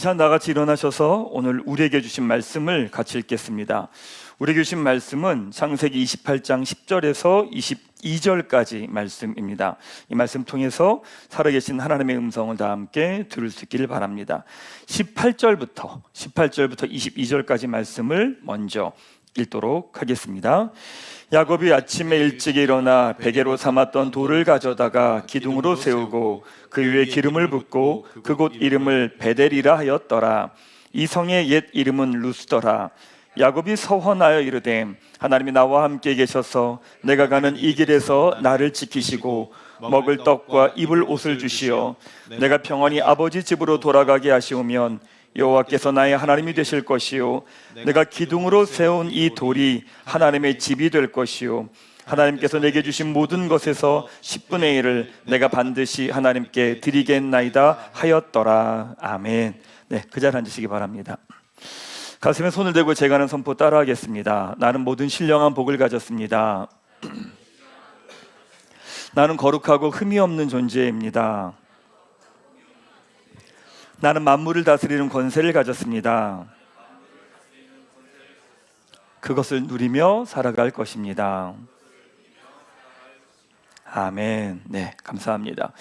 자, 나같이 일어나셔서 오늘 우리에게 주신 말씀을 같이 읽겠습니다. 우리에게 주신 말씀은 창세기 28장 10절에서 22절까지 말씀입니다. 이 말씀 통해서 살아계신 하나님의 음성을 다 함께 들을 수 있기를 바랍니다. 18절부터 22절까지 말씀을 먼저 읽도록 하겠습니다. 야곱이 아침에 일찍 일어나 베개로 삼았던 돌을 가져다가 기둥으로 세우고 그 위에 기름을 붓고 그곳 이름을 베델이라 하였더라. 이 성의 옛 이름은 루스더라. 야곱이 서원하여 이르되 하나님이 나와 함께 계셔서 내가 가는 이 길에서 나를 지키시고 먹을 떡과 입을 옷을 주시어 내가 평안히 아버지 집으로 돌아가게 하시오면 여호와께서 나의 하나님이 되실 것이요 내가 기둥으로 세운 이 돌이 하나님의 집이 될 것이요 하나님께서 내게 주신 모든 것에서 10분의 1을 내가 반드시 하나님께 드리겠나이다 하였더라. 아멘. 네, 그 자리에 앉으시기 바랍니다. 가슴에 손을 대고 제가 하는 선포 따라하겠습니다. 나는 모든 신령한 복을 가졌습니다. 나는 거룩하고 흠이 없는 존재입니다. 나는 만물을 다스리는 권세를 가졌습니다. 그것을 누리며 살아갈 것입니다. 아멘. 네, 감사합니다.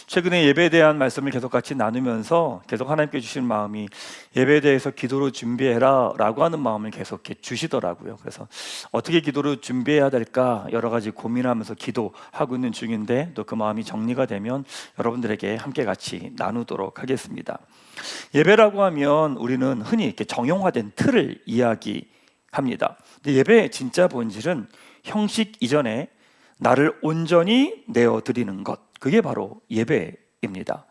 최근에 예배에 대한 말씀을 계속 같이 나누면서 계속 하나님께 주신 마음이 예배에 대해서 기도로 준비해라 라고 하는 마음을 계속 주시더라고요. 그래서 어떻게 기도로 준비해야 될까 여러 가지 고민하면서 기도하고 있는 중인데 또 그 마음이 정리가 되면 여러분들에게 함께 같이 나누도록 하겠습니다. 예배라고 하면 우리는 흔히 이렇게 정형화된 틀을 이야기합니다. 근데 예배의 진짜 본질은 형식 이전에 나를 온전히 내어드리는 것, 그게 바로 예배입니다.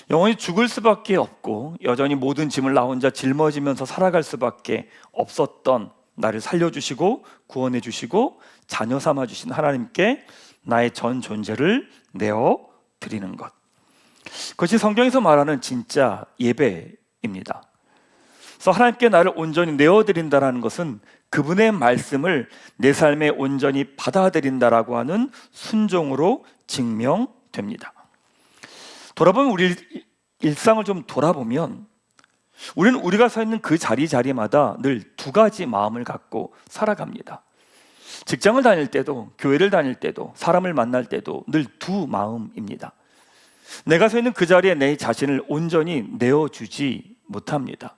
영원히 죽을 수밖에 없고 여전히 모든 짐을 나 혼자 짊어지면서 살아갈 수밖에 없었던 나를 살려주시고 구원해주시고 자녀 삼아주신 하나님께 나의 전 존재를 내어드리는 것, 그것이 성경에서 말하는 진짜 예배입니다. 그래서 하나님께 나를 온전히 내어드린다는 것은 그분의 말씀을 내 삶에 온전히 받아들인다라고 하는 순종으로 증명됩니다. 돌아보면 우리 일상을 좀 돌아보면 우리는 우리가 서 있는 그 자리마다 늘 두 가지 마음을 갖고 살아갑니다. 직장을 다닐 때도 교회를 다닐 때도 사람을 만날 때도 늘 두 마음입니다. 내가 서 있는 그 자리에 내 자신을 온전히 내어주지 못합니다.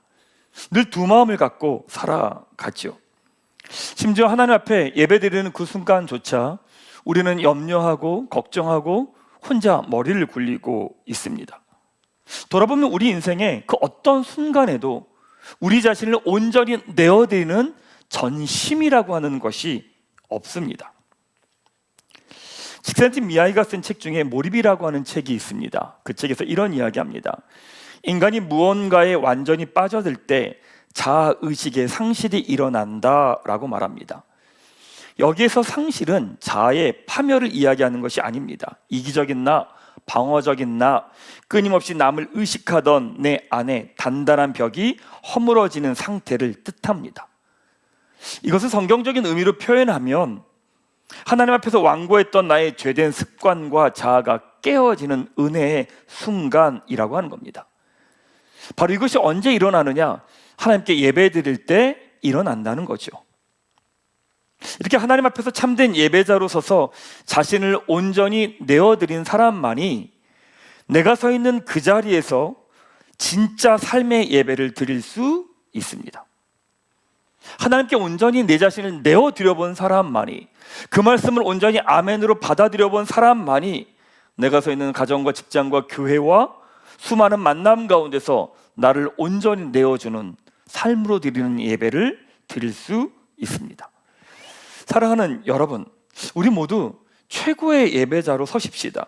늘 두 마음을 갖고 살아가죠. 심지어 하나님 앞에 예배드리는 그 순간조차 우리는 염려하고 걱정하고 혼자 머리를 굴리고 있습니다. 돌아보면 우리 인생의 그 어떤 순간에도 우리 자신을 온전히 내어드리는 전심이라고 하는 것이 없습니다. 식센티 미아이가 쓴 책 중에 몰입이라고 하는 책이 있습니다. 그 책에서 이런 이야기합니다. 인간이 무언가에 완전히 빠져들 때 자아의식의 상실이 일어난다라고 말합니다. 여기에서 상실은 자아의 파멸을 이야기하는 것이 아닙니다. 이기적인 나, 방어적인 나, 끊임없이 남을 의식하던 내 안에 단단한 벽이 허물어지는 상태를 뜻합니다. 이것을 성경적인 의미로 표현하면 하나님 앞에서 완고했던 나의 죄된 습관과 자아가 깨어지는 은혜의 순간이라고 하는 겁니다. 바로 이것이 언제 일어나느냐? 하나님께 예배 드릴 때 일어난다는 거죠. 이렇게 하나님 앞에서 참된 예배자로 서서 자신을 온전히 내어드린 사람만이 내가 서 있는 그 자리에서 진짜 삶의 예배를 드릴 수 있습니다. 하나님께 온전히 내 자신을 내어드려 본 사람만이, 그 말씀을 온전히 아멘으로 받아들여 본 사람만이 내가 서 있는 가정과 직장과 교회와 수많은 만남 가운데서 나를 온전히 내어주는 삶으로 드리는 예배를 드릴 수 있습니다. 사랑하는 여러분, 우리 모두 최고의 예배자로 서십시다.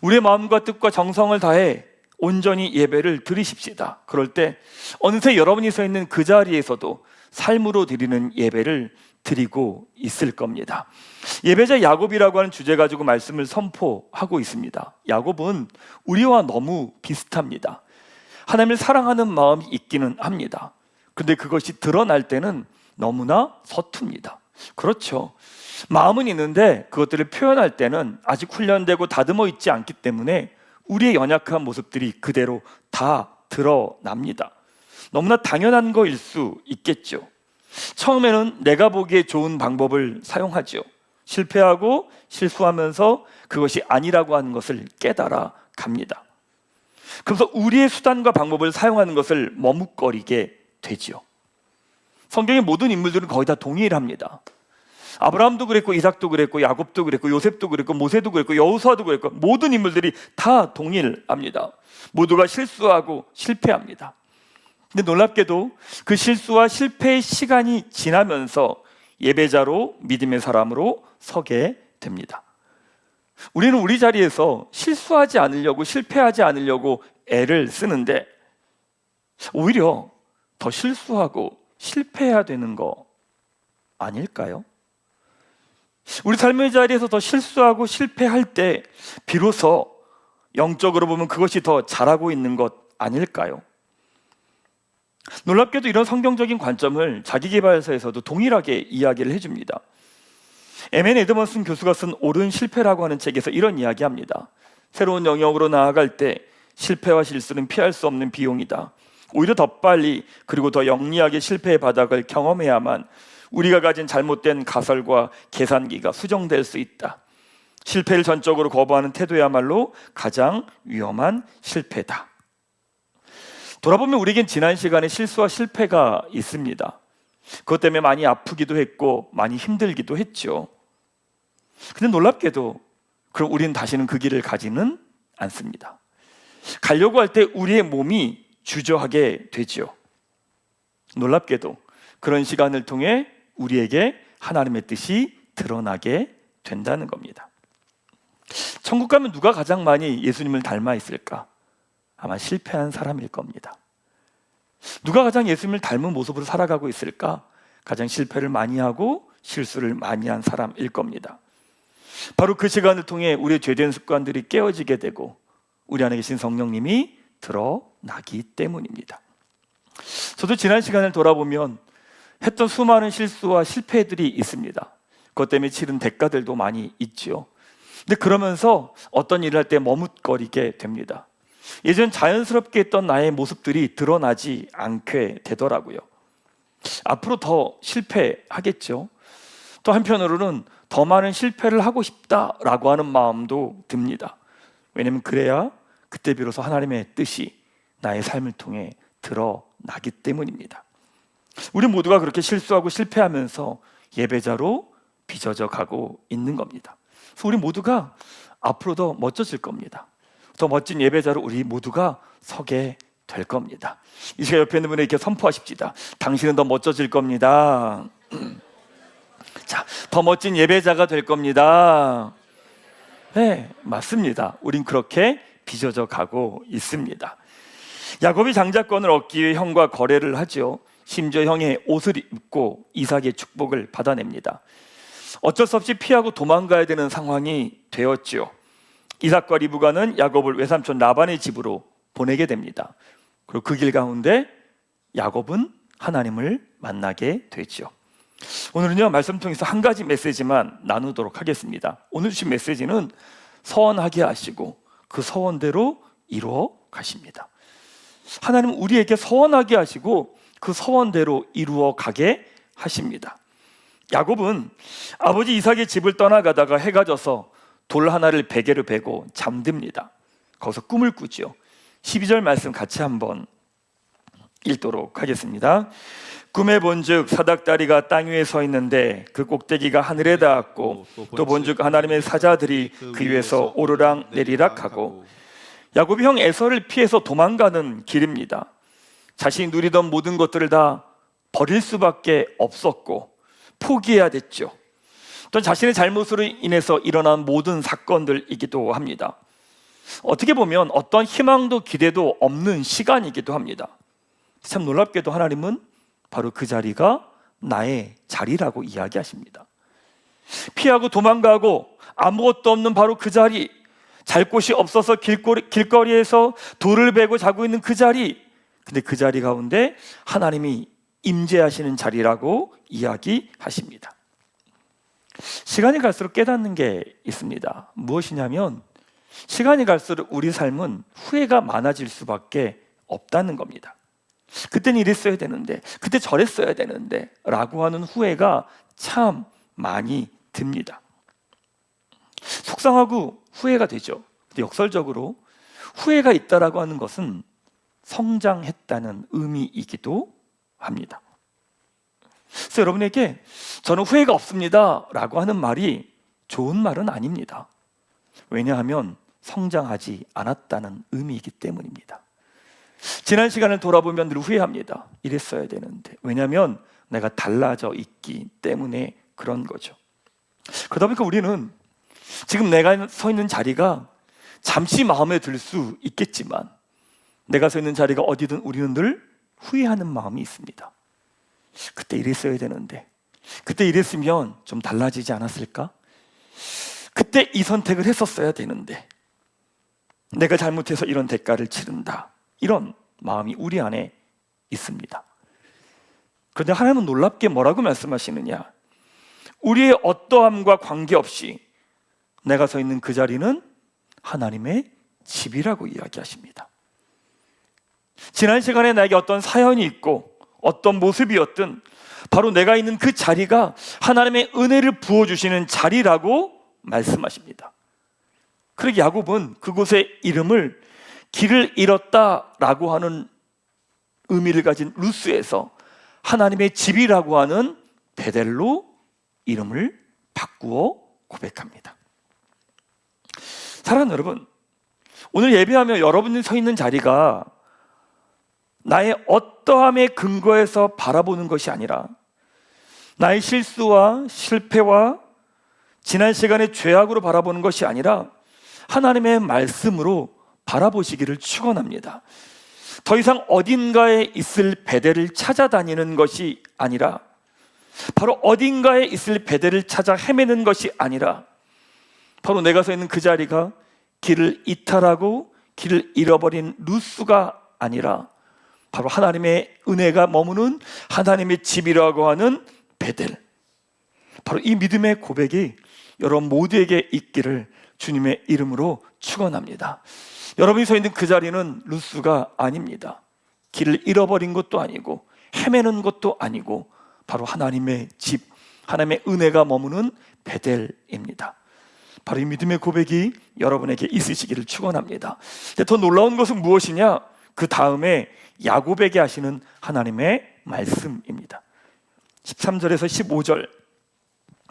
우리의 마음과 뜻과 정성을 다해 온전히 예배를 드리십시다. 그럴 때 어느새 여러분이 서 있는 그 자리에서도 삶으로 드리는 예배를 드리고 있을 겁니다. 예배자 야곱이라고 하는 주제 가지고 말씀을 선포하고 있습니다. 야곱은 우리와 너무 비슷합니다. 하나님을 사랑하는 마음이 있기는 합니다. 그런데 그것이 드러날 때는 너무나 서툽니다. 그렇죠. 마음은 있는데 그것들을 표현할 때는 아직 훈련되고 다듬어 있지 않기 때문에 우리의 연약한 모습들이 그대로 다 드러납니다. 너무나 당연한 거일 수 있겠죠. 처음에는 내가 보기에 좋은 방법을 사용하죠. 실패하고 실수하면서 그것이 아니라고 하는 것을 깨달아 갑니다. 그래서 우리의 수단과 방법을 사용하는 것을 머뭇거리게 되지요. 성경의 모든 인물들은 거의 다 동일합니다. 아브라함도 그랬고, 이삭도 그랬고, 야곱도 그랬고, 요셉도 그랬고, 모세도 그랬고, 여호수아도 그랬고, 모든 인물들이 다 동일합니다. 모두가 실수하고 실패합니다. 근데 놀랍게도 그 실수와 실패의 시간이 지나면서 예배자로, 믿음의 사람으로 서게 됩니다. 우리는 우리 자리에서 실수하지 않으려고, 실패하지 않으려고 애를 쓰는데 오히려 더 실수하고 실패해야 되는 거 아닐까요? 우리 삶의 자리에서 더 실수하고 실패할 때 비로소 영적으로 보면 그것이 더 잘하고 있는 것 아닐까요? 놀랍게도 이런 성경적인 관점을 자기계발서에서도 동일하게 이야기를 해줍니다. M.N. 에드먼슨 교수가 쓴 옳은 실패라고 하는 책에서 이런 이야기합니다. 새로운 영역으로 나아갈 때 실패와 실수는 피할 수 없는 비용이다. 오히려 더 빨리 그리고 더 영리하게 실패의 바닥을 경험해야만 우리가 가진 잘못된 가설과 계산기가 수정될 수 있다. 실패를 전적으로 거부하는 태도야말로 가장 위험한 실패다. 돌아보면 우리에겐 지난 시간에 실수와 실패가 있습니다. 그것 때문에 많이 아프기도 했고 많이 힘들기도 했죠. 근데 놀랍게도 그럼 우리는 다시는 그 길을 가지는 않습니다. 가려고 할 때 우리의 몸이 주저하게 되죠. 놀랍게도 그런 시간을 통해 우리에게 하나님의 뜻이 드러나게 된다는 겁니다. 천국 가면 누가 가장 많이 예수님을 닮아 있을까? 아마 실패한 사람일 겁니다. 누가 가장 예수님을 닮은 모습으로 살아가고 있을까? 가장 실패를 많이 하고 실수를 많이 한 사람일 겁니다. 바로 그 시간을 통해 우리의 죄된 습관들이 깨어지게 되고 우리 안에 계신 성령님이 드러나기 때문입니다. 저도 지난 시간을 돌아보면 했던 수많은 실수와 실패들이 있습니다. 그것 때문에 치른 대가들도 많이 있죠. 근데 그러면서 어떤 일을 할 때 머뭇거리게 됩니다. 예전 자연스럽게 했던 나의 모습들이 드러나지 않게 되더라고요. 앞으로 더 실패하겠죠. 또 한편으로는 더 많은 실패를 하고 싶다라고 하는 마음도 듭니다. 왜냐하면 그래야 그때 비로소 하나님의 뜻이 나의 삶을 통해 드러나기 때문입니다. 우리 모두가 그렇게 실수하고 실패하면서 예배자로 빚어져 가고 있는 겁니다. 그래서 우리 모두가 앞으로 더 멋져질 겁니다. 더 멋진 예배자로 우리 모두가 서게 될 겁니다. 이 시간 옆에 있는 분에게 이렇게 선포하십시다. 당신은 더 멋져질 겁니다. 자, 더 멋진 예배자가 될 겁니다. 네, 맞습니다. 우린 그렇게 빚어져 가고 있습니다. 야곱이 장자권을 얻기 위해 형과 거래를 하죠. 심지어 형의 옷을 입고 이삭의 축복을 받아냅니다. 어쩔 수 없이 피하고 도망가야 되는 상황이 되었죠. 이삭과 리브가는 야곱을 외삼촌 라반의 집으로 보내게 됩니다. 그리고 그 길 가운데 야곱은 하나님을 만나게 되죠. 오늘은요, 말씀 통해서 한 가지 메시지만 나누도록 하겠습니다. 오늘 주신 메시지는 서원하게 하시고 그 서원대로 이루어 가십니다. 하나님은 우리에게 서원하게 하시고 그 서원대로 이루어 가게 하십니다. 야곱은 아버지 이삭의 집을 떠나가다가 해가 져서 돌 하나를 베개로 베고 잠듭니다. 거기서 꿈을 꾸죠. 12절 말씀 같이 한번 읽도록 하겠습니다. 꿈에 본즉 사닥다리가 땅 위에 서 있는데 그 꼭대기가 하늘에 닿았고 또 본즉 하나님의 사자들이 그 위에서 오르락 내리락 하고. 야곱이 형 에서를 피해서 도망가는 길입니다. 자신이 누리던 모든 것들을 다 버릴 수밖에 없었고 포기해야 됐죠. 또 자신의 잘못으로 인해서 일어난 모든 사건들이기도 합니다. 어떻게 보면 어떤 희망도 기대도 없는 시간이기도 합니다. 참 놀랍게도 하나님은 바로 그 자리가 나의 자리라고 이야기하십니다. 피하고 도망가고 아무것도 없는 바로 그 자리, 잘 곳이 없어서 길거리에서 돌을 베고 자고 있는 그 자리, 근데 그 자리 가운데 하나님이 임재하시는 자리라고 이야기하십니다. 시간이 갈수록 깨닫는 게 있습니다. 무엇이냐면 시간이 갈수록 우리 삶은 후회가 많아질 수밖에 없다는 겁니다. 그때는 이랬어야 되는데, 그때 저랬어야 되는데 라고 하는 후회가 참 많이 듭니다. 속상하고 후회가 되죠. 근데 역설적으로 후회가 있다라고 하는 것은 성장했다는 의미이기도 합니다. 그래서 여러분에게 저는 후회가 없습니다 라고 하는 말이 좋은 말은 아닙니다. 왜냐하면 성장하지 않았다는 의미이기 때문입니다. 지난 시간을 돌아보면 늘 후회합니다. 이랬어야 되는데. 왜냐하면 내가 달라져 있기 때문에 그런 거죠. 그러다 보니까 우리는 지금 내가 서 있는 자리가 잠시 마음에 들 수 있겠지만 내가 서 있는 자리가 어디든 우리는 늘 후회하는 마음이 있습니다. 그때 이랬어야 되는데, 그때 이랬으면 좀 달라지지 않았을까? 그때 이 선택을 했었어야 되는데 내가 잘못해서 이런 대가를 치른다, 이런 마음이 우리 안에 있습니다. 그런데 하나님은 놀랍게 뭐라고 말씀하시느냐? 우리의 어떠함과 관계없이 내가 서 있는 그 자리는 하나님의 집이라고 이야기하십니다. 지난 시간에 나에게 어떤 사연이 있고 어떤 모습이었든 바로 내가 있는 그 자리가 하나님의 은혜를 부어주시는 자리라고 말씀하십니다. 그러기 야곱은 그곳의 이름을 길을 잃었다라고 하는 의미를 가진 루스에서 하나님의 집이라고 하는 베델로 이름을 바꾸어 고백합니다. 사랑하는 여러분, 오늘 예배하며 여러분이 서 있는 자리가 나의 어떠함에 근거해서 바라보는 것이 아니라 나의 실수와 실패와 지난 시간의 죄악으로 바라보는 것이 아니라 하나님의 말씀으로 바라보시기를 축원합니다. 더 이상 어딘가에 있을 베델을 찾아다니는 것이 아니라, 바로 어딘가에 있을 베델을 찾아 헤매는 것이 아니라, 바로 내가 서 있는 그 자리가 길을 이탈하고 길을 잃어버린 루스가 아니라 바로 하나님의 은혜가 머무는 하나님의 집이라고 하는 베델, 바로 이 믿음의 고백이 여러분 모두에게 있기를 주님의 이름으로 축원합니다. 여러분이 서 있는 그 자리는 루스가 아닙니다. 길을 잃어버린 것도 아니고 헤매는 것도 아니고 바로 하나님의 집, 하나님의 은혜가 머무는 베델입니다. 바로 이 믿음의 고백이 여러분에게 있으시기를 축원합니다. 더 놀라운 것은 무엇이냐? 그 다음에 야곱에게 하시는 하나님의 말씀입니다. 13절에서 15절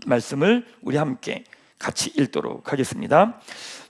말씀을 우리 함께 같이 읽도록 하겠습니다.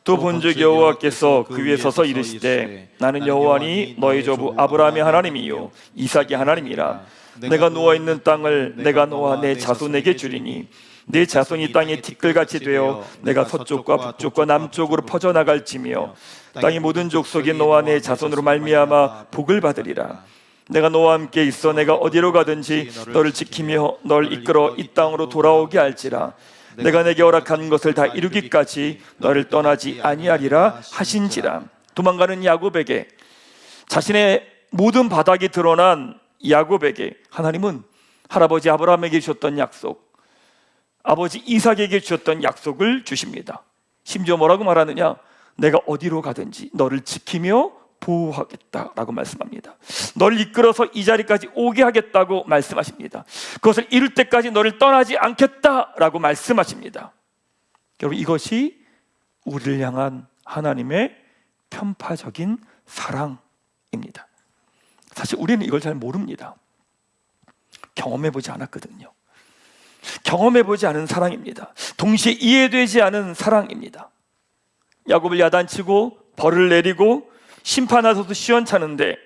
또 본즉 여호와께서 그 위에 서서 이르시되 나는 여호와니 너희 조부 아브라함의 하나님이요 이삭의 하나님이라. 내가 누워있는 땅을 내가 너와 내 자손에게 주리니 내 자손이 땅에 티끌같이 되어 내가 서쪽과 북쪽과 남쪽으로 퍼져나갈지며 땅의 모든 족속이 너와 내 자손으로 말미암아 복을 받으리라. 내가 너와 함께 있어 내가 어디로 가든지 너를 지키며 널 이끌어 이 땅으로 돌아오게 할지라. 내가 내게 허락한 것을 다 이루기까지 너를 떠나지 아니하리라 하신지라. 도망가는 야곱에게, 자신의 모든 바닥이 드러난 야곱에게 하나님은 할아버지 아브라함에게 주셨던 약속, 아버지 이삭에게 주셨던 약속을 주십니다. 심지어 뭐라고 말하느냐? 내가 어디로 가든지 너를 지키며 보호하겠다라고 말씀합니다. 너를 이끌어서 이 자리까지 오게 하겠다고 말씀하십니다. 그것을 이룰 때까지 너를 떠나지 않겠다라고 말씀하십니다. 여러분, 이것이 우리를 향한 하나님의 편파적인 사랑입니다. 사실 우리는 이걸 잘 모릅니다. 경험해보지 않았거든요. 경험해보지 않은 사랑입니다. 동시에 이해되지 않은 사랑입니다. 야곱을 야단치고 벌을 내리고 심판하셔도 시원찮은데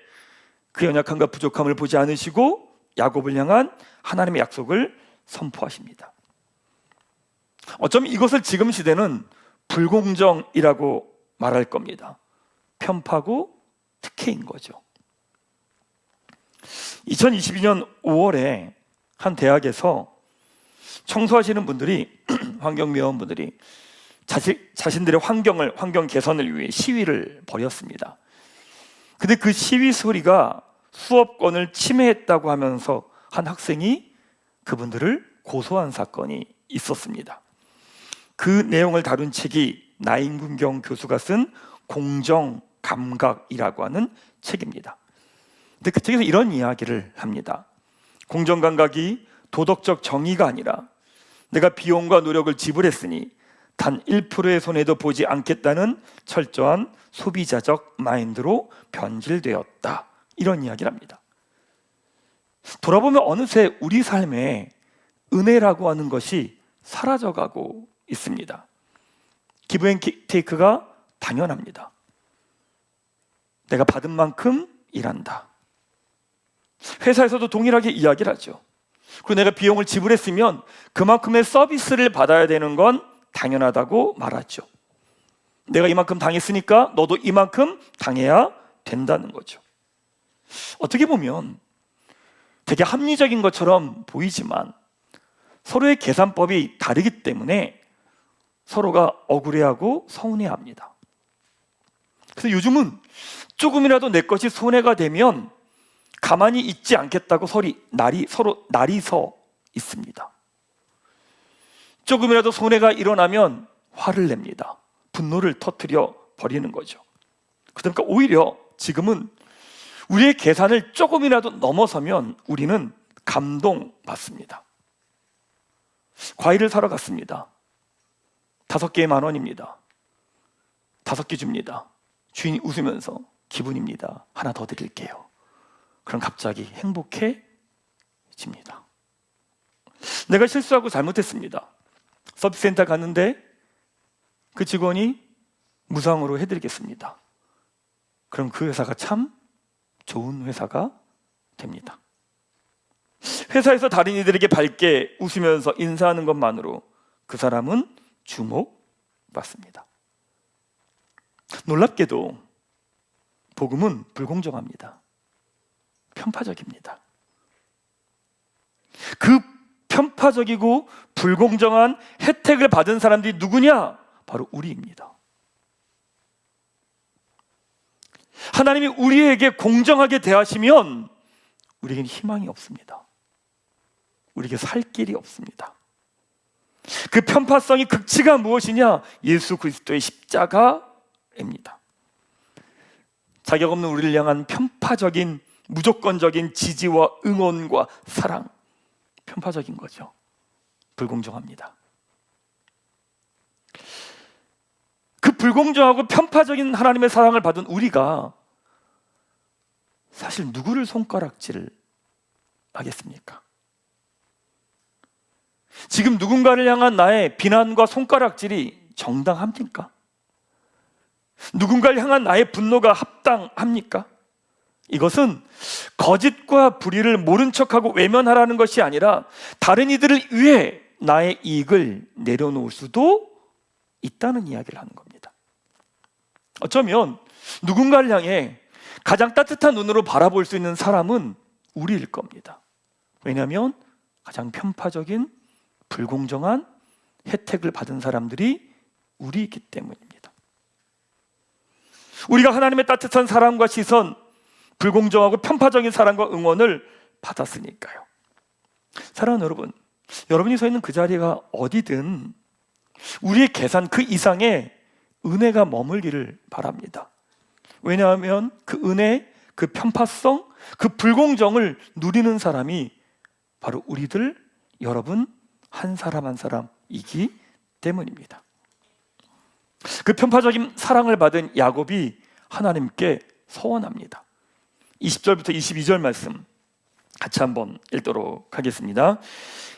그 연약함과 부족함을 보지 않으시고 야곱을 향한 하나님의 약속을 선포하십니다. 어쩌면 이것을 지금 시대는 불공정이라고 말할 겁니다. 편파고 특혜인 거죠. 2022년 5월에 한 대학에서 청소하시는 분들이 환경미화원분들이 자신들의 환경 개선을 위해 시위를 벌였습니다. 근데 그 시위 소리가 수업권을 침해했다고 하면서 한 학생이 그분들을 고소한 사건이 있었습니다. 그 내용을 다룬 책이 나인군경 교수가 쓴 공정감각이라고 하는 책입니다. 근데 그 책에서 이런 이야기를 합니다. 공정감각이 도덕적 정의가 아니라 내가 비용과 노력을 지불했으니 단 1%의 손해도 보지 않겠다는 철저한 소비자적 마인드로 변질되었다. 이런 이야기를 합니다. 돌아보면 어느새 우리 삶에 은혜라고 하는 것이 사라져가고 있습니다. 기브 앤 테이크가 당연합니다. 내가 받은 만큼 일한다. 회사에서도 동일하게 이야기를 하죠. 그리고 내가 비용을 지불했으면 그만큼의 서비스를 받아야 되는 건 당연하다고 말하죠. 내가 이만큼 당했으니까 너도 이만큼 당해야 된다는 거죠. 어떻게 보면 되게 합리적인 것처럼 보이지만 서로의 계산법이 다르기 때문에 서로가 억울해하고 서운해합니다. 그래서 요즘은 조금이라도 내 것이 손해가 되면 가만히 있지 않겠다고 서로 날이 서 있습니다. 조금이라도 손해가 일어나면 화를 냅니다. 분노를 터뜨려 버리는 거죠. 그러니까 오히려 지금은 우리의 계산을 조금이라도 넘어서면 우리는 감동받습니다. 과일을 사러 갔습니다. 5개에 10,000원입니다. 5개 줍니다. 주인이 웃으면서 기분입니다. 하나 더 드릴게요. 그럼 갑자기 행복해집니다. 내가 실수하고 잘못했습니다. 서비스센터 갔는데 그 직원이 무상으로 해드리겠습니다. 그럼 그 회사가 참 좋은 회사가 됩니다. 회사에서 다른 이들에게 밝게 웃으면서 인사하는 것만으로 그 사람은 주목받습니다. 놀랍게도 복음은 불공정합니다. 편파적입니다. 그 편파적이고 불공정한 혜택을 받은 사람들이 누구냐? 바로 우리입니다. 하나님이 우리에게 공정하게 대하시면 우리에게는 희망이 없습니다. 우리에게 살 길이 없습니다. 그 편파성의 극치가 무엇이냐? 예수 그리스도의 십자가입니다. 자격 없는 우리를 향한 편파적인 무조건적인 지지와 응원과 사랑, 편파적인 거죠. 불공정합니다. 그 불공정하고 편파적인 하나님의 사랑을 받은 우리가 사실 누구를 손가락질을 하겠습니까? 지금 누군가를 향한 나의 비난과 손가락질이 정당합니까? 누군가를 향한 나의 분노가 합당합니까? 이것은 거짓과 불의를 모른 척하고 외면하라는 것이 아니라 다른 이들을 위해 나의 이익을 내려놓을 수도 있다는 이야기를 하는 겁니다. 어쩌면 누군가를 향해 가장 따뜻한 눈으로 바라볼 수 있는 사람은 우리일 겁니다. 왜냐하면 가장 편파적인 불공정한 혜택을 받은 사람들이 우리이기 때문입니다. 우리가 하나님의 따뜻한 사랑과 시선, 불공정하고 편파적인 사랑과 응원을 받았으니까요. 사랑하는 여러분, 여러분이 서 있는 그 자리가 어디든 우리의 계산 그 이상의 은혜가 머물기를 바랍니다. 왜냐하면 그 은혜, 그 편파성, 그 불공정을 누리는 사람이 바로 우리들, 여러분 한 사람 한 사람이기 때문입니다. 그 편파적인 사랑을 받은 야곱이 하나님께 서원합니다. 20절부터 22절 말씀 같이 한번 읽도록 하겠습니다.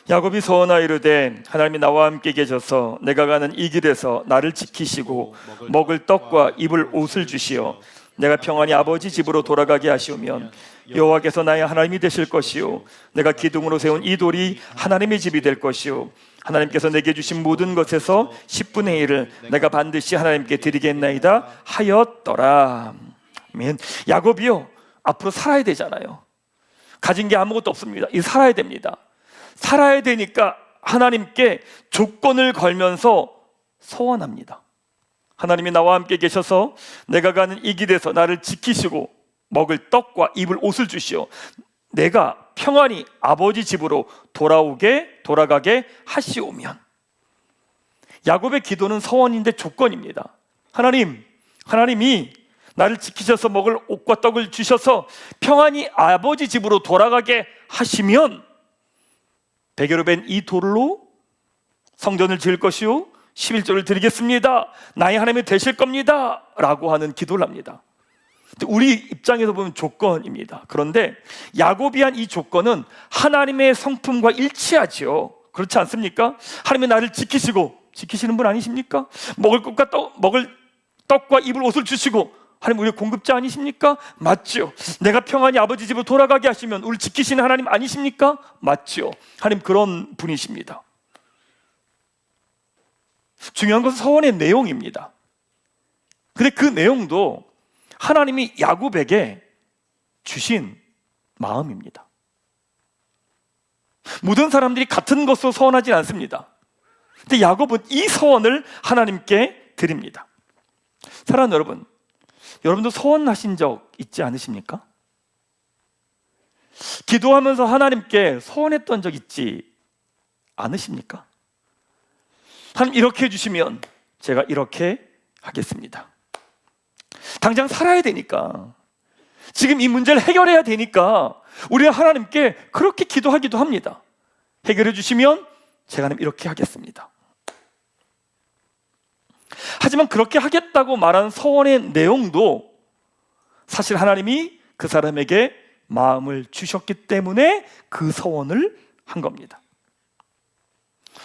야곱이 서원하이르되 하나님이 나와 함께 계셔서 내가 가는 이 길에서 나를 지키시고 먹을 떡과 입을 옷을 주시어 내가 평안히 아버지 집으로 돌아가게 하시오면 여호와께서 나의 하나님이 되실 것이요 내가 기둥으로 세운 이 돌이 하나님의 집이 될 것이요 하나님께서 내게 주신 모든 것에서 10분의 1을 내가 반드시 하나님께 드리겠나이다 하였더라. 아멘. 야곱이요 앞으로 살아야 되잖아요. 가진 게 아무것도 없습니다. 이 살아야 됩니다. 살아야 되니까 하나님께 조건을 걸면서 서원합니다. 하나님이 나와 함께 계셔서 내가 가는 이 길에서 나를 지키시고 먹을 떡과 입을 옷을 주시오 내가 평안히 아버지 집으로 돌아가게 하시오면. 야곱의 기도는 서원인데 조건입니다. 하나님이 나를 지키셔서 먹을 옷과 떡을 주셔서 평안히 아버지 집으로 돌아가게 하시면 베개로 벤 이 돌로 성전을 지을 것이요 11조를 드리겠습니다. 나의 하나님이 되실 겁니다 라고 하는 기도를 합니다. 우리 입장에서 보면 조건입니다. 그런데 야곱이 한 이 조건은 하나님의 성품과 일치하죠. 그렇지 않습니까? 하나님이 나를 지키시는 분 아니십니까? 먹을 떡과 입을 옷을 주시고 하나님 우리의 공급자 아니십니까? 맞죠. 내가 평안히 아버지 집으로 돌아가게 하시면 우리 지키시는 하나님 아니십니까? 맞죠. 하나님 그런 분이십니다. 중요한 것은 서원의 내용입니다. 근데 그 내용도 하나님이 야곱에게 주신 마음입니다. 모든 사람들이 같은 것으로 서원하지 않습니다. 근데 야곱은 이 서원을 하나님께 드립니다. 사랑하는 여러분, 여러분도 서원하신 적 있지 않으십니까? 기도하면서 하나님께 서원했던 적 있지 않으십니까? 하나님 이렇게 해주시면 제가 이렇게 하겠습니다. 당장 살아야 되니까, 지금 이 문제를 해결해야 되니까 우리는 하나님께 그렇게 기도하기도 합니다. 해결해 주시면 제가 하나님 이렇게 하겠습니다. 하지만 그렇게 하겠다고 말한 서원의 내용도 사실 하나님이 그 사람에게 마음을 주셨기 때문에 그 서원을 한 겁니다.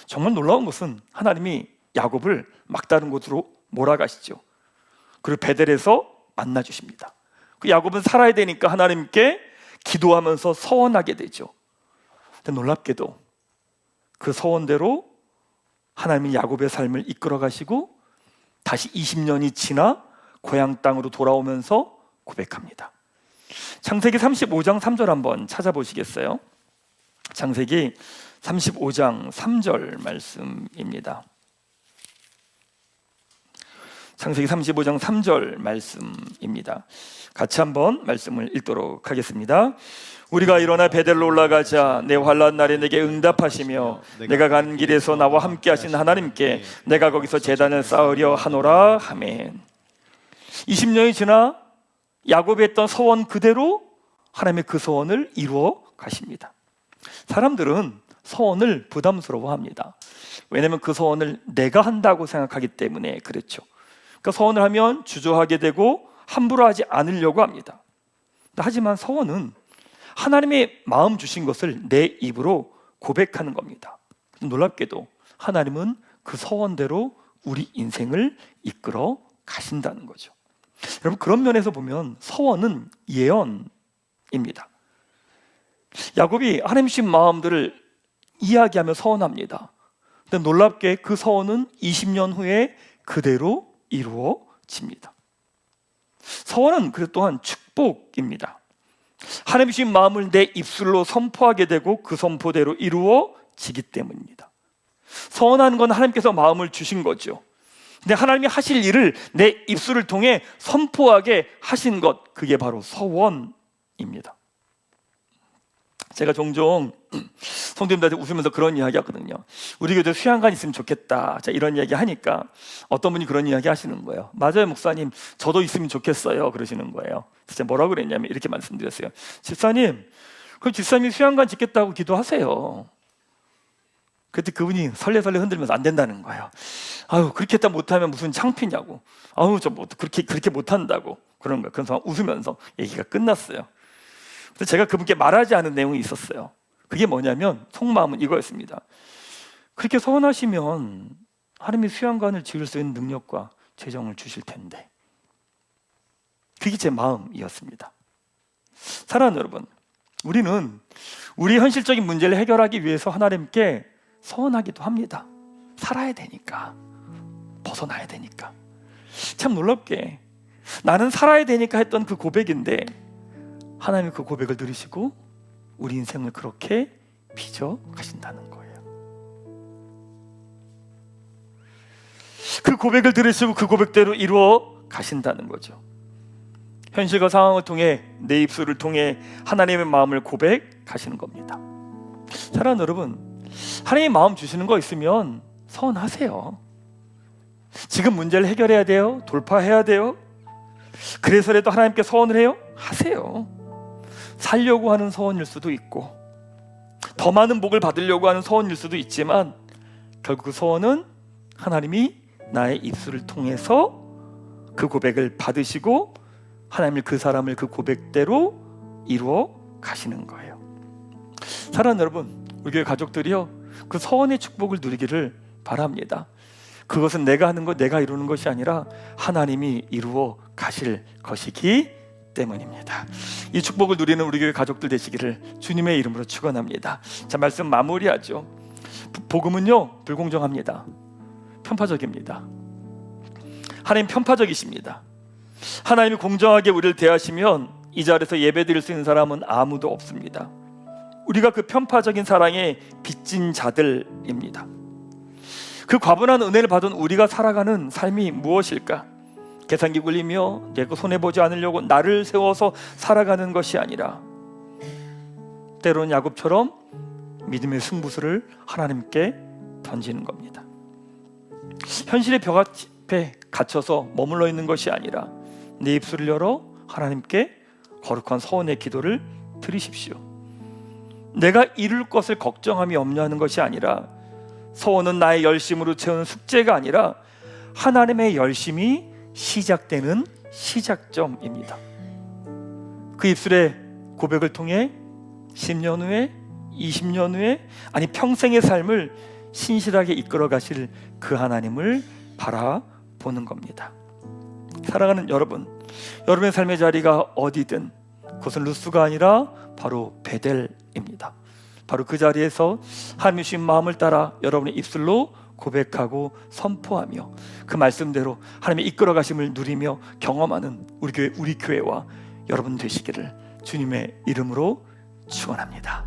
정말 놀라운 것은 하나님이 야곱을 막다른 곳으로 몰아가시죠. 그리고 베델에서 만나주십니다. 그 야곱은 살아야 되니까 하나님께 기도하면서 서원하게 되죠. 근데 놀랍게도 그 서원대로 하나님이 야곱의 삶을 이끌어 가시고 다시 20년이 지나 고향 땅으로 돌아오면서 고백합니다. 창세기 35장 3절 한번 찾아보시겠어요? 창세기 35장 3절 말씀입니다. 창세기 35장 3절 말씀입니다. 같이 한번 말씀을 읽도록 하겠습니다. 우리가 일어나 베델로 올라가자 내 환난 날에 내게 응답하시며 내가 가는 길에서 나와 함께 하신 하나님께 내가 거기서 제단을 쌓으려 하노라. 아멘. 20년이 지나 야곱이 했던 서원 그대로 하나님의 그 서원을 이루어 가십니다. 사람들은 서원을 부담스러워합니다. 왜냐하면 그 서원을 내가 한다고 생각하기 때문에 그렇죠. 그러니까 서원을 하면 주저하게 되고 함부로 하지 않으려고 합니다. 하지만 서원은 하나님의 마음 주신 것을 내 입으로 고백하는 겁니다. 놀랍게도 하나님은 그 서원대로 우리 인생을 이끌어 가신다는 거죠. 여러분, 그런 면에서 보면 서원은 예언입니다. 야곱이 하나님 주신 마음들을 이야기하며 서원합니다. 근데 놀랍게 그 서원은 20년 후에 그대로 이루어집니다. 서원은 그 또한 축복입니다. 하나님 주신 마음을 내 입술로 선포하게 되고 그 선포대로 이루어지기 때문입니다. 서원하는 건 하나님께서 마음을 주신 거죠. 근데 하나님이 하실 일을 내 입술을 통해 선포하게 하신 것, 그게 바로 서원입니다. 제가 종종 성도님들한테 웃으면서 그런 이야기 하거든요. 우리 교회 수양관 있으면 좋겠다, 자, 이런 이야기 하니까 어떤 분이 그런 이야기 하시는 거예요. 맞아요 목사님, 저도 있으면 좋겠어요 그러시는 거예요. 진짜 뭐라고 그랬냐면 이렇게 말씀드렸어요. 집사님, 그럼 집사님이 수양관 짓겠다고 기도하세요. 그때 그분이 설레설레 흔들면서 안 된다는 거예요. 아유, 그렇게 했다 못하면 무슨 창피냐고. 아유, 저 뭐 그렇게 못한다고 그런 거예요. 그래서 웃으면서 얘기가 끝났어요. 그래서 제가 그분께 말하지 않은 내용이 있었어요. 그게 뭐냐면 속마음은 이거였습니다. 그렇게 서원하시면 하나님이 수양관을 지을 수 있는 능력과 재정을 주실 텐데. 그게 제 마음이었습니다. 사랑하는 여러분, 우리는 우리 현실적인 문제를 해결하기 위해서 하나님께 서원하기도 합니다. 살아야 되니까, 벗어나야 되니까. 참 놀랍게 나는 살아야 되니까 했던 그 고백인데 하나님이 그 고백을 들으시고 우리 인생을 그렇게 빚어 가신다는 거예요. 그 고백을 들으시고 그 고백대로 이루어 가신다는 거죠. 현실과 상황을 통해 내 입술을 통해 하나님의 마음을 고백하시는 겁니다. 사랑하는 여러분, 하나님의 마음 주시는 거 있으면 서원하세요. 지금 문제를 해결해야 돼요? 돌파해야 돼요? 그래서라도 하나님께 소원을 해요? 하세요. 살려고 하는 소원일 수도 있고 더 많은 복을 받으려고 하는 소원일 수도 있지만 결국 그 소원은 하나님이 나의 입술을 통해서 그 고백을 받으시고 하나님이 그 사람을 그 고백대로 이루어 가시는 거예요. 사랑하는 여러분, 우리 교회 가족들이요, 그 소원의 축복을 누리기를 바랍니다. 그것은 내가 하는 것, 내가 이루는 것이 아니라 하나님이 이루어 가실 것이기 때문입니다. 이 축복을 누리는 우리 교회 가족들 되시기를 주님의 이름으로 축원합니다. 자, 말씀 마무리하죠. 복음은요, 불공정합니다. 편파적입니다. 하나님 편파적이십니다. 하나님이 공정하게 우리를 대하시면 이 자리에서 예배드릴 수 있는 사람은 아무도 없습니다. 우리가 그 편파적인 사랑에 빚진 자들입니다. 그 과분한 은혜를 받은 우리가 살아가는 삶이 무엇일까? 계산기 굴리며 내가 손해보지 않으려고 나를 세워서 살아가는 것이 아니라 때로는 야곱처럼 믿음의 승부수를 하나님께 던지는 겁니다. 현실의 벽 앞에 갇혀서 머물러 있는 것이 아니라 내 입술을 열어 하나님께 거룩한 서원의 기도를 드리십시오. 내가 이룰 것을 걱정함이 염려하는 것이 아니라 서원은 나의 열심으로 채우는 숙제가 아니라 하나님의 열심이 시작되는 시작점입니다. 그 입술의 고백을 통해 10년 후에 20년 후에 아니 평생의 삶을 신실하게 이끌어 가실 그 하나님을 바라보는 겁니다. 사랑하는 여러분, 여러분의 삶의 자리가 어디든 그것은 루스가 아니라 바로 베델입니다. 바로 그 자리에서 하나님의 주신 마음을 따라 여러분의 입술로 고백하고 선포하며 그 말씀대로 하나님의 이끌어 가심을 누리며 경험하는 우리 교회와 여러분 되시기를 주님의 이름으로 축원합니다.